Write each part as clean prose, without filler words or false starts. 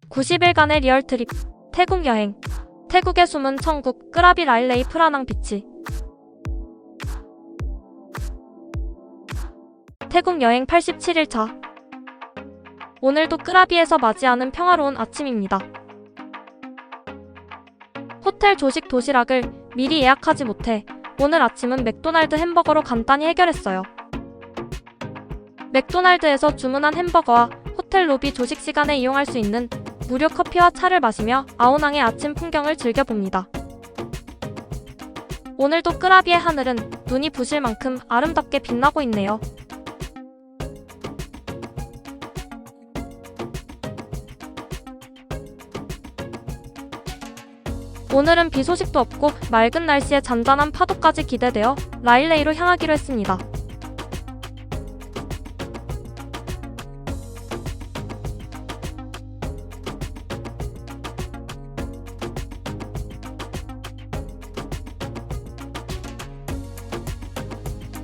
90일간의 리얼 트립, 태국 여행. 태국의 숨은 천국, 끄라비 라일레이 프라낭 비치. 태국 여행 87일차. 오늘도 끄라비에서 맞이하는 평화로운 아침입니다. 호텔 조식 도시락을 미리 예약하지 못해 오늘 아침은 맥도날드 햄버거로 간단히 해결했어요. 맥도날드에서 주문한 햄버거와 호텔 로비 조식 시간에 이용할 수 있는 무료 커피와 차를 마시며 아오낭의 아침 풍경을 즐겨봅니다. 오늘도 끄라비의 하늘은 눈이 부실 만큼 아름답게 빛나고 있네요. 오늘은 비 소식도 없고 맑은 날씨에 잔잔한 파도까지 기대되어 라일레이로 향하기로 했습니다.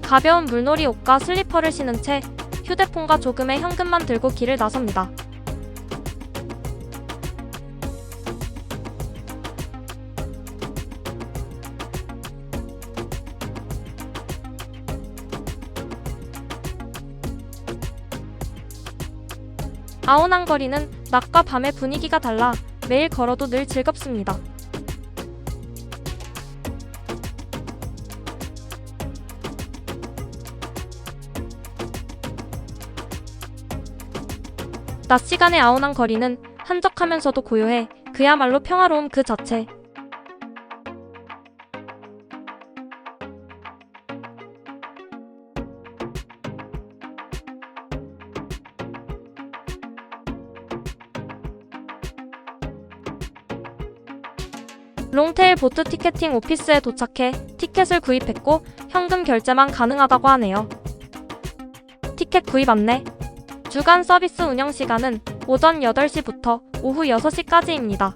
가벼운 물놀이 옷과 슬리퍼를 신은 채 휴대폰과 조금의 현금만 들고 길을 나섭니다. 아오낭 거리는 낮과 밤의 분위기가 달라 매일 걸어도 늘 즐겁습니다. 낮 시간의 아오낭 거리는 한적하면서도 고요해 그야말로 평화로움 그 자체. 롱테일 보트 티켓팅 오피스에 도착해 티켓을 구입했고 현금 결제만 가능하다고 하네요. 티켓 구입 안내. 주간 서비스 운영 시간은 오전 8시부터 오후 6시까지입니다.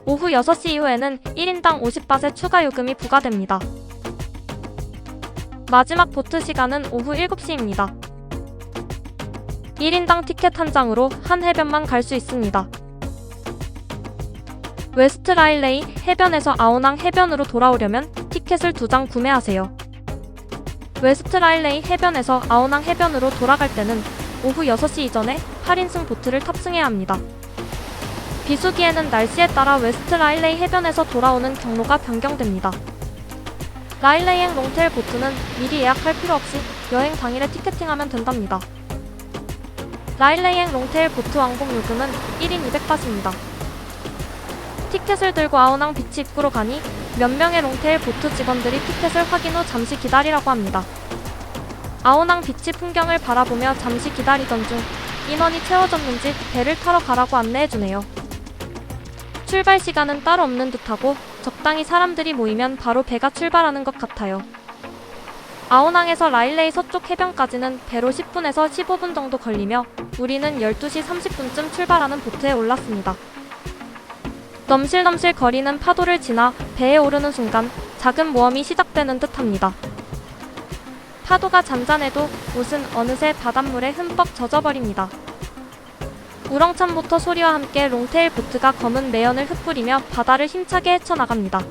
오후 6시 이후에는 1인당 50바트의 추가 요금이 부과됩니다. 마지막 보트 시간은 오후 7시입니다. 1인당 티켓 한 장으로 한 해변만 갈 수 있습니다. 웨스트 라일레이 해변에서 아오낭 해변으로 돌아오려면 티켓을 2장 구매하세요. 웨스트 라일레이 해변에서 아오낭 해변으로 돌아갈 때는 오후 6시 이전에 8인승 보트를 탑승해야 합니다. 비수기에는 날씨에 따라 웨스트 라일레이 해변에서 돌아오는 경로가 변경됩니다. 라일레이행 롱테일 보트는 미리 예약할 필요 없이 여행 당일에 티켓팅하면 된답니다. 라일레이행 롱테일 보트 왕복 요금은 1인 200바트입니다. 티켓을 들고 아오낭 비치 입구로 가니 몇 명의 롱테일 보트 직원들이 티켓을 확인 후 잠시 기다리라고 합니다. 아오낭 비치 풍경을 바라보며 잠시 기다리던 중 인원이 채워졌는지 배를 타러 가라고 안내해주네요. 출발 시간은 따로 없는 듯하고 적당히 사람들이 모이면 바로 배가 출발하는 것 같아요. 아오낭에서 라일레이 서쪽 해변까지는 배로 10분에서 15분 정도 걸리며 우리는 12시 30분쯤 출발하는 보트에 올랐습니다. 넘실넘실 거리는 파도를 지나 배에 오르는 순간 작은 모험이 시작되는 듯합니다. 파도가 잔잔해도 옷은 어느새 바닷물에 흠뻑 젖어버립니다. 우렁찬 모터 소리와 함께 롱테일 보트가 검은 매연을 흩뿌리며 바다를 힘차게 헤쳐나갑니다.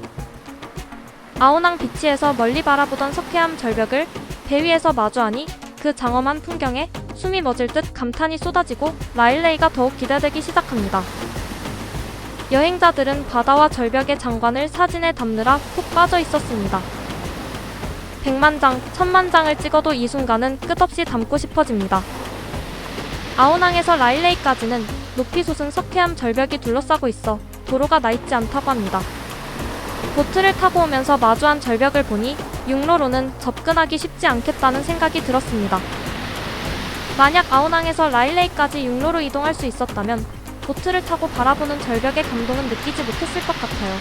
아오낭 비치에서 멀리 바라보던 석회암 절벽을 배 위에서 마주하니 그 장엄한 풍경에 숨이 멎을 듯 감탄이 쏟아지고 라일레이가 더욱 기대되기 시작합니다. 여행자들은 바다와 절벽의 장관을 사진에 담느라 푹 빠져 있었습니다. 100만장, 1000만장을 찍어도 이 순간은 끝없이 담고 싶어집니다. 아오낭에서 라일레이까지는 높이 솟은 석회암 절벽이 둘러싸고 있어 도로가 나 있지 않다고 합니다. 보트를 타고 오면서 마주한 절벽을 보니 육로로는 접근하기 쉽지 않겠다는 생각이 들었습니다. 만약 아오낭에서 라일레이까지 육로로 이동할 수 있었다면 보트를 타고 바라보는 절벽의 감동은 느끼지 못했을 것 같아요.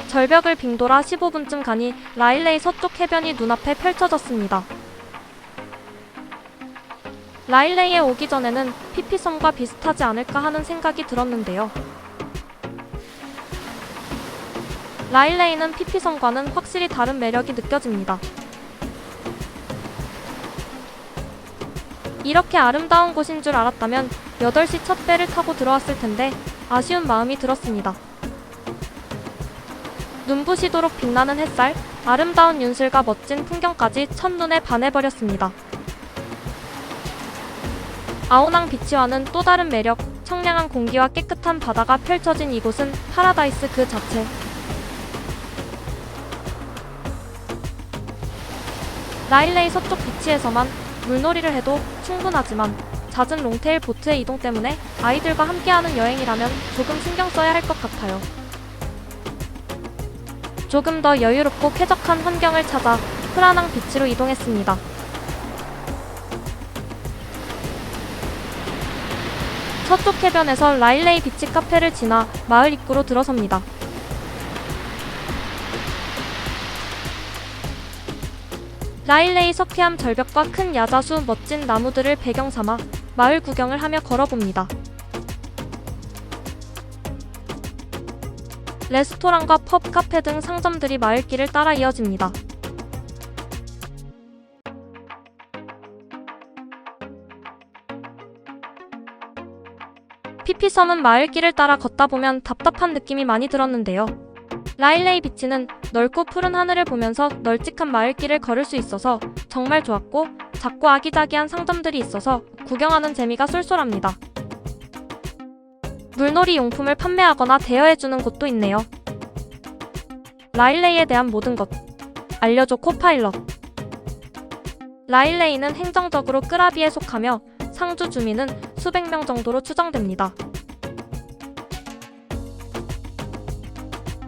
절벽을 빙돌아 15분쯤 가니 라일레이 서쪽 해변이 눈앞에 펼쳐졌습니다. 라일레이에 오기 전에는 피피섬과 비슷하지 않을까 하는 생각이 들었는데요. 라일레이는 피피섬과는 확실히 다른 매력이 느껴집니다. 이렇게 아름다운 곳인 줄 알았다면 8시 첫 배를 타고 들어왔을 텐데 아쉬운 마음이 들었습니다. 눈부시도록 빛나는 햇살, 아름다운 윤슬과 멋진 풍경까지 첫눈에 반해버렸습니다. 아오낭 비치와는 또 다른 매력, 청량한 공기와 깨끗한 바다가 펼쳐진 이곳은 파라다이스 그 자체. 라일레이 서쪽 비치에서만 물놀이를 해도 충분하지만 잦은 롱테일 보트의 이동 때문에 아이들과 함께하는 여행이라면 조금 신경 써야 할 것 같아요. 조금 더 여유롭고 쾌적한 환경을 찾아 프라낭 비치로 이동했습니다. 서쪽 해변에서 라일레이 비치 카페를 지나 마을 입구로 들어섭니다. 라일레이 서케암 절벽과 큰 야자수, 멋진 나무들을 배경 삼아 마을 구경을 하며 걸어봅니다. 레스토랑과 펍, 카페 등 상점들이 마을길을 따라 이어집니다. 피피섬은 마을길을 따라 걷다 보면 답답한 느낌이 많이 들었는데요. 라일레이 비치는 넓고 푸른 하늘을 보면서 널찍한 마을길을 걸을 수 있어서 정말 좋았고, 작고 아기자기한 상점들이 있어서 구경하는 재미가 쏠쏠합니다. 물놀이 용품을 판매하거나 대여해주는 곳도 있네요. 라일레이에 대한 모든 것 알려줘 코파일럿. 라일레이는 행정적으로 끄라비에 속하며 상주 주민은 수백 명 정도로 추정됩니다.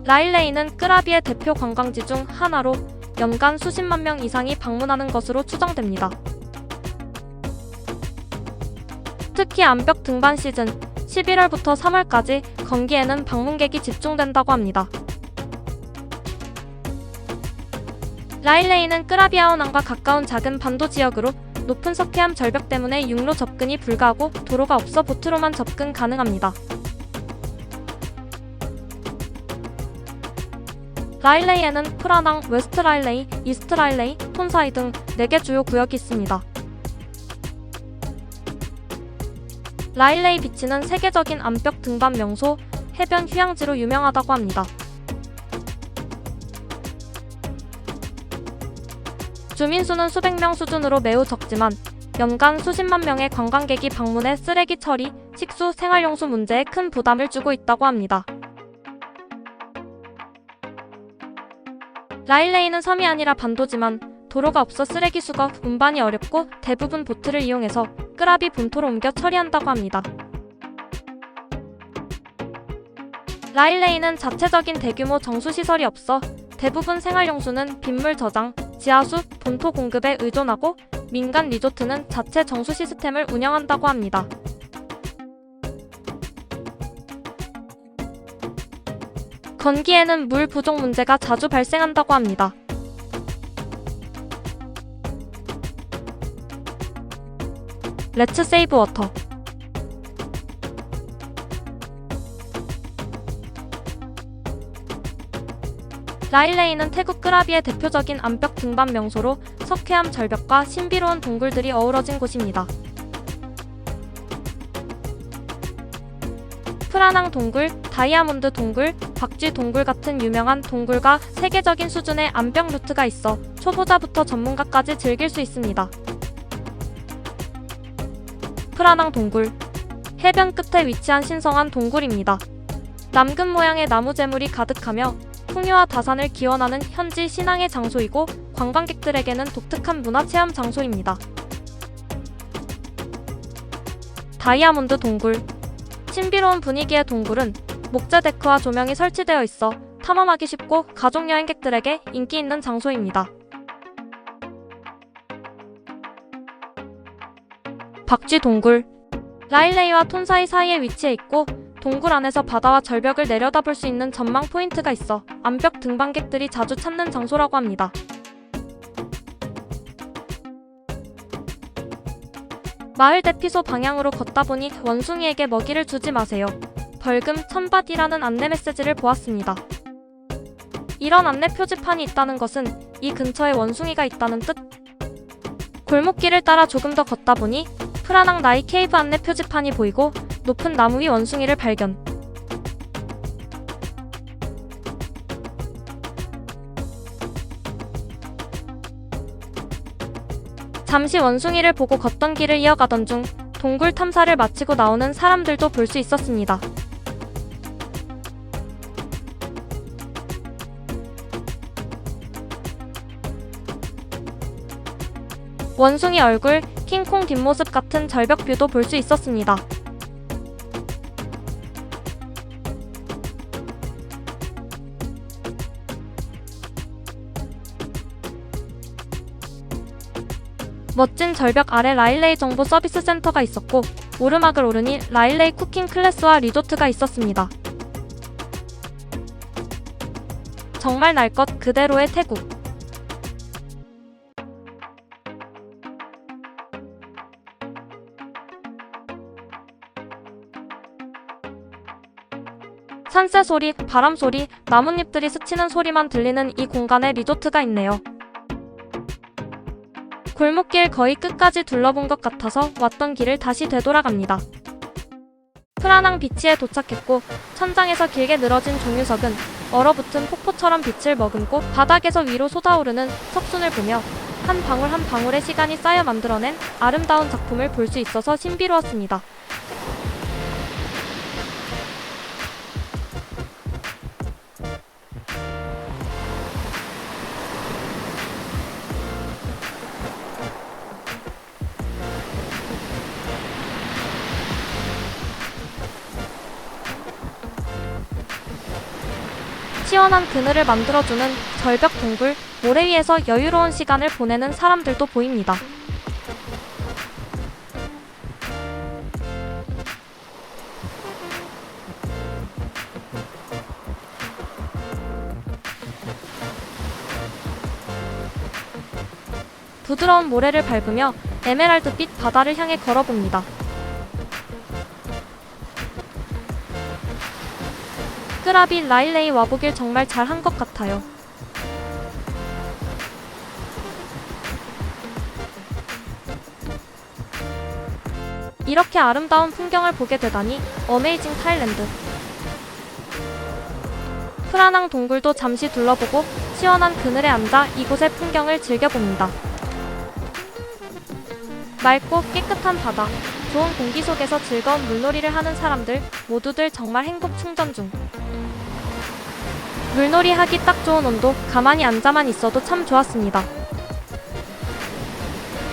라일레이는 끄라비의 대표 관광지 중 하나로 연간 수십만 명 이상이 방문하는 것으로 추정됩니다. 특히 암벽 등반 시즌 11월부터 3월까지 건기에는 방문객이 집중된다고 합니다. 라일레이는 끄라비아오낭과 가까운 작은 반도 지역으로 높은 서케암 절벽 때문에 육로 접근이 불가하고 도로가 없어 보트로만 접근 가능합니다. 라일레이에는 프라낭, 웨스트 라일레이, 이스트 라일레이, 톤사이 등 4개 주요 구역이 있습니다. 라일레이 비치는 세계적인 암벽 등반 명소, 해변 휴양지로 유명하다고 합니다. 주민 수는 수백 명 수준으로 매우 적지만 연간 수십만 명의 관광객이 방문해 쓰레기 처리, 식수, 생활용수 문제에 큰 부담을 주고 있다고 합니다. 라일레이는 섬이 아니라 반도지만 도로가 없어 쓰레기 수거, 운반이 어렵고 대부분 보트를 이용해서 끄라비 본토로 옮겨 처리한다고 합니다. 라일레이는 자체적인 대규모 정수시설이 없어 대부분 생활용수는 빗물 저장, 지하수, 본토 공급에 의존하고 민간 리조트는 자체 정수 시스템을 운영한다고 합니다. 건기에는 물 부족 문제가 자주 발생한다고 합니다. 렛츠 세이브 워터. 라일레이는 태국 끄라비의 대표적인 암벽 등반 명소로 서케암 절벽과 신비로운 동굴들이 어우러진 곳입니다. 프라낭 동굴, 다이아몬드 동굴, 박쥐 동굴 같은 유명한 동굴과 세계적인 수준의 암벽 루트가 있어 초보자부터 전문가까지 즐길 수 있습니다. 프라낭 동굴. 해변 끝에 위치한 신성한 동굴입니다. 남금 모양의 나무 재물이 가득하며 풍요와 다산을 기원하는 현지 신앙의 장소이고 관광객들에게는 독특한 문화체험 장소입니다. 다이아몬드 동굴. 신비로운 분위기의 동굴은 목재 데크와 조명이 설치되어 있어 탐험하기 쉽고 가족 여행객들에게 인기 있는 장소입니다. 박쥐 동굴. 라일레이와 톤사이 사이에 위치해 있고 동굴 안에서 바다와 절벽을 내려다볼 수 있는 전망 포인트가 있어 암벽 등반객들이 자주 찾는 장소라고 합니다. 마을 대피소 방향으로 걷다 보니 원숭이에게 먹이를 주지 마세요. 벌금 1000밭이라는 안내 메시지를 보았습니다. 이런 안내 표지판이 있다는 것은 이 근처에 원숭이가 있다는 뜻. 골목길을 따라 조금 더 걷다 보니 프라낭 나이 케이브 안내 표지판이 보이고 높은 나무 위 원숭이를 발견. 잠시 원숭이를 보고 걷던 길을 이어가던 중 동굴 탐사를 마치고 나오는 사람들도 볼 수 있었습니다. 원숭이 얼굴, 킹콩 뒷모습 같은 절벽 뷰도 볼 수 있었습니다. 멋진 절벽 아래 라일레이 정보 서비스 센터가 있었고 오르막을 오르니 라일레이 쿠킹 클래스와 리조트가 있었습니다. 정말 날 것 그대로의 태국. 산새 소리, 바람 소리, 나뭇잎들이 스치는 소리만 들리는 이 공간에 리조트가 있네요. 골목길 거의 끝까지 둘러본 것 같아서 왔던 길을 다시 되돌아갑니다. 프라낭 비치에 도착했고 천장에서 길게 늘어진 종유석은 얼어붙은 폭포처럼 빛을 머금고 바닥에서 위로 솟아오르는 석순을 보며 한 방울 한 방울의 시간이 쌓여 만들어낸 아름다운 작품을 볼 수 있어서 신비로웠습니다. 시원한 그늘을 만들어주는 절벽 동굴, 모래 위에서 여유로운 시간을 보내는 사람들도 보입니다. 부드러운 모래를 밟으며 에메랄드빛 바다를 향해 걸어봅니다. 끄라비 라일레이 와보길 정말 잘한 것 같아요. 이렇게 아름다운 풍경을 보게 되다니 어메이징 타일랜드. 프라낭 동굴도 잠시 둘러보고 시원한 그늘에 앉아 이곳의 풍경을 즐겨봅니다. 맑고 깨끗한 바다, 좋은 공기 속에서 즐거운 물놀이를 하는 사람들 모두들 정말 행복 충전 중. 물놀이 하기 딱 좋은 온도, 가만히 앉아만 있어도 참 좋았습니다.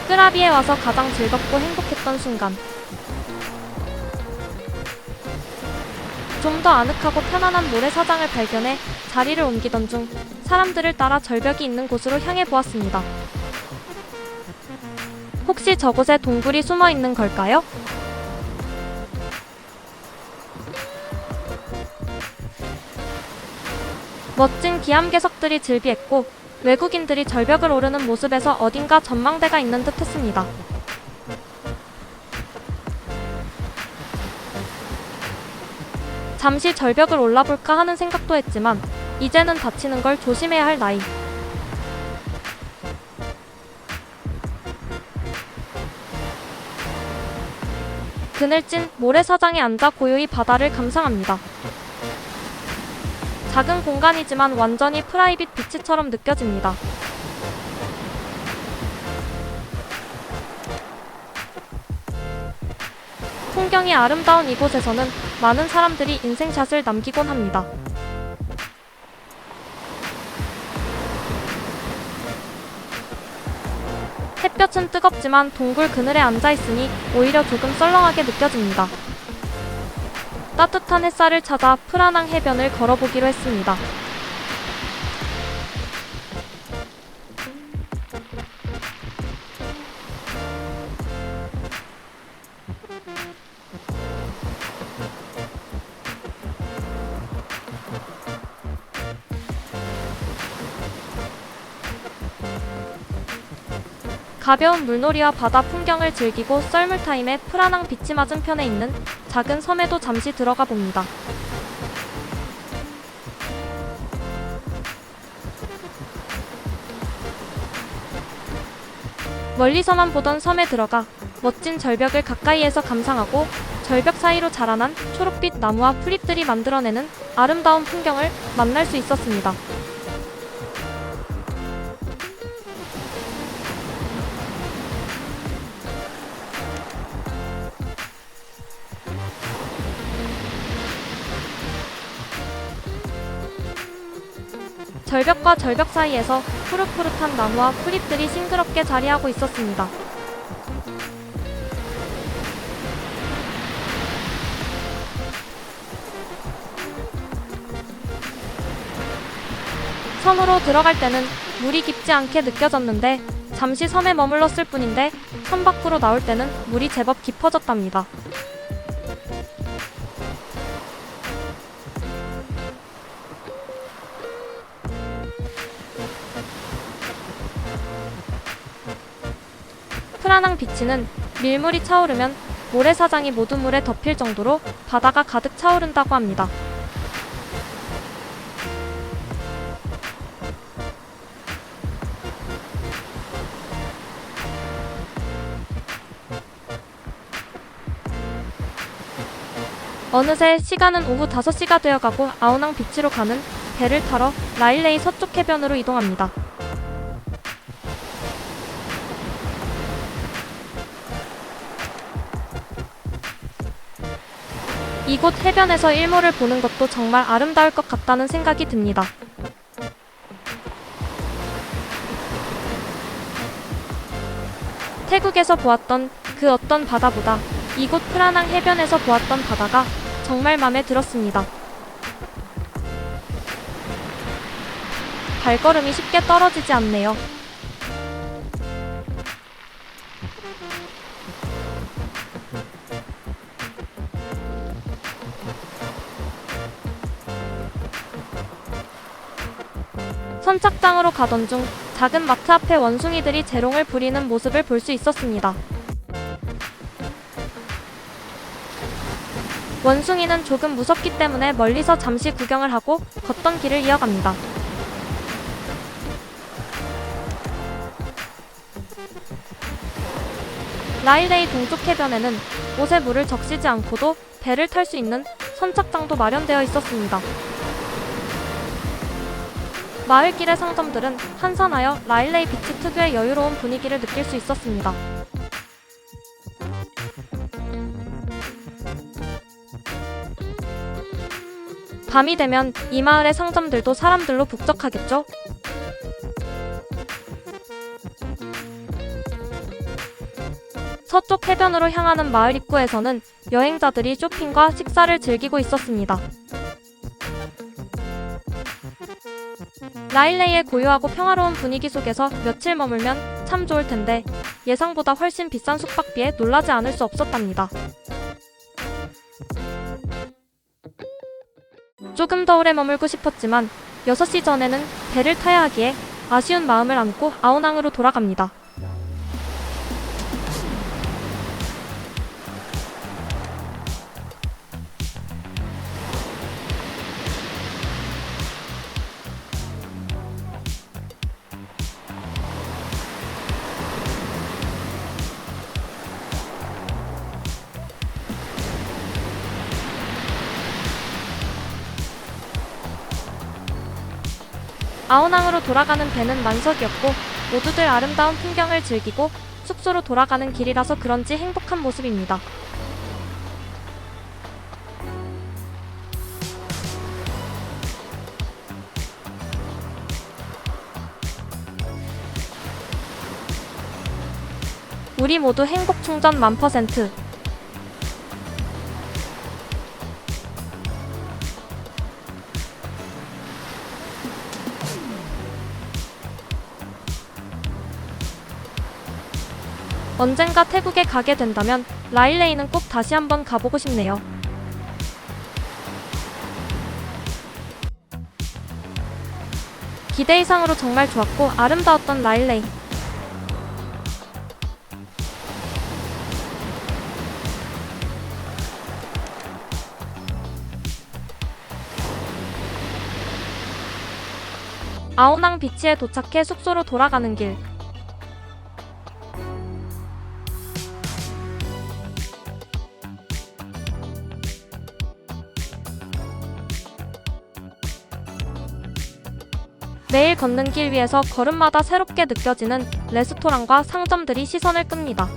끄라비에 와서 가장 즐겁고 행복했던 순간. 좀 더 아늑하고 편안한 모래사장을 발견해 자리를 옮기던 중 사람들을 따라 절벽이 있는 곳으로 향해 보았습니다. 혹시 저곳에 동굴이 숨어 있는 걸까요? 멋진 기암괴석들이 즐비했고 외국인들이 절벽을 오르는 모습에서 어딘가 전망대가 있는 듯 했습니다. 잠시 절벽을 올라볼까 하는 생각도 했지만 이제는 다치는 걸 조심해야 할 나이. 그늘진 모래사장에 앉아 고요히 바다를 감상합니다. 작은 공간이지만 완전히 프라이빗 비치처럼 느껴집니다. 풍경이 아름다운 이곳에서는 많은 사람들이 인생샷을 남기곤 합니다. 햇볕은 뜨겁지만 동굴 그늘에 앉아있으니 오히려 조금 썰렁하게 느껴집니다. 따뜻한 햇살을 찾아 프라낭 해변을 걸어보기로 했습니다. 가벼운 물놀이와 바다 풍경을 즐기고 썰물 타임에 프라낭 비치 맞은편에 있는 작은 섬에도 잠시 들어가 봅니다. 멀리서만 보던 섬에 들어가 멋진 절벽을 가까이에서 감상하고 절벽 사이로 자라난 초록빛 나무와 풀잎들이 만들어내는 아름다운 풍경을 만날 수 있었습니다. 절벽과 절벽 사이에서 푸릇푸릇한 나무와 풀잎들이 싱그럽게 자리하고 있었습니다. 섬으로 들어갈 때는 물이 깊지 않게 느껴졌는데 잠시 섬에 머물렀을 뿐인데 섬 밖으로 나올 때는 물이 제법 깊어졌답니다. 프라낭 비치는 밀물이 차오르면 모래사장이 모두 물에 덮일 정도로 바다가 가득 차오른다고 합니다. 어느새 시간은 오후 5시가 되어가고 아오낭 비치로 가는 배를 타러 라일레이 서쪽 해변으로 이동합니다. 이곳 해변에서 일몰을 보는 것도 정말 아름다울 것 같다는 생각이 듭니다. 태국에서 보았던 그 어떤 바다보다 이곳 프라낭 해변에서 보았던 바다가 정말 마음에 들었습니다. 발걸음이 쉽게 떨어지지 않네요. 선착장으로 가던 중 작은 마트 앞에 원숭이들이 재롱을 부리는 모습을 볼 수 있었습니다. 원숭이는 조금 무섭기 때문에 멀리서 잠시 구경을 하고 걷던 길을 이어갑니다. 라일레이 동쪽 해변에는 옷에 물을 적시지 않고도 배를 탈 수 있는 선착장도 마련되어 있었습니다. 마을길의 상점들은 한산하여 라일레이 비치 특유의 여유로운 분위기를 느낄 수 있었습니다. 밤이 되면 이 마을의 상점들도 사람들로 북적하겠죠? 서쪽 해변으로 향하는 마을 입구에서는 여행자들이 쇼핑과 식사를 즐기고 있었습니다. 라일레이의 고요하고 평화로운 분위기 속에서 며칠 머물면 참 좋을 텐데 예상보다 훨씬 비싼 숙박비에 놀라지 않을 수 없었답니다. 조금 더 오래 머물고 싶었지만 6시 전에는 배를 타야 하기에 아쉬운 마음을 안고 아오낭으로 돌아갑니다. 아오낭으로 돌아가는 배는 만석이었고 모두들 아름다운 풍경을 즐기고 숙소로 돌아가는 길이라서 그런지 행복한 모습입니다. 우리 모두 행복 충전 만%. 언젠가 태국에 가게 된다면 라일레이는 꼭 다시 한번 가보고 싶네요. 기대 이상으로 정말 좋았고 아름다웠던 라일레이. 아오낭 비치에 도착해 숙소로 돌아가는 길. 매일 걷는 길 위에서 걸음마다 새롭게 느껴지는 레스토랑과 상점들이 시선을 끕니다.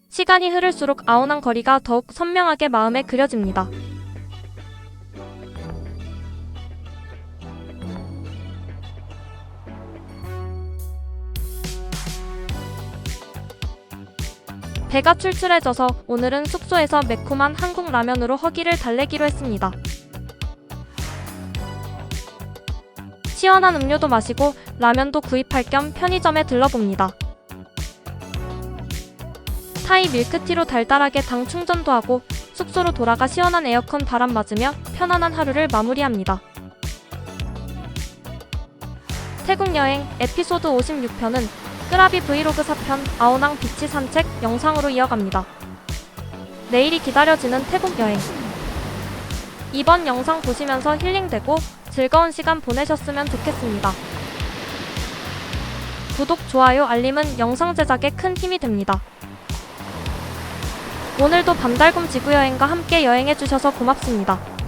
시간이 흐를수록 아오낭 거리가 더욱 선명하게 마음에 그려집니다. 배가 출출해져서 오늘은 숙소에서 매콤한 한국 라면으로 허기를 달래기로 했습니다. 시원한 음료도 마시고 라면도 구입할 겸 편의점에 들러봅니다. 타이 밀크티로 달달하게 당 충전도 하고 숙소로 돌아가 시원한 에어컨 바람 맞으며 편안한 하루를 마무리합니다. 태국 여행 에피소드 56편은 끄라비 브이로그 4편 아오낭 비치 산책 영상으로 이어갑니다. 내일이 기다려지는 태국 여행. 이번 영상 보시면서 힐링되고 즐거운 시간 보내셨으면 좋겠습니다. 구독, 좋아요, 알림은 영상 제작에 큰 힘이 됩니다. 오늘도 밤달곰 지구여행과 함께 여행해주셔서 고맙습니다.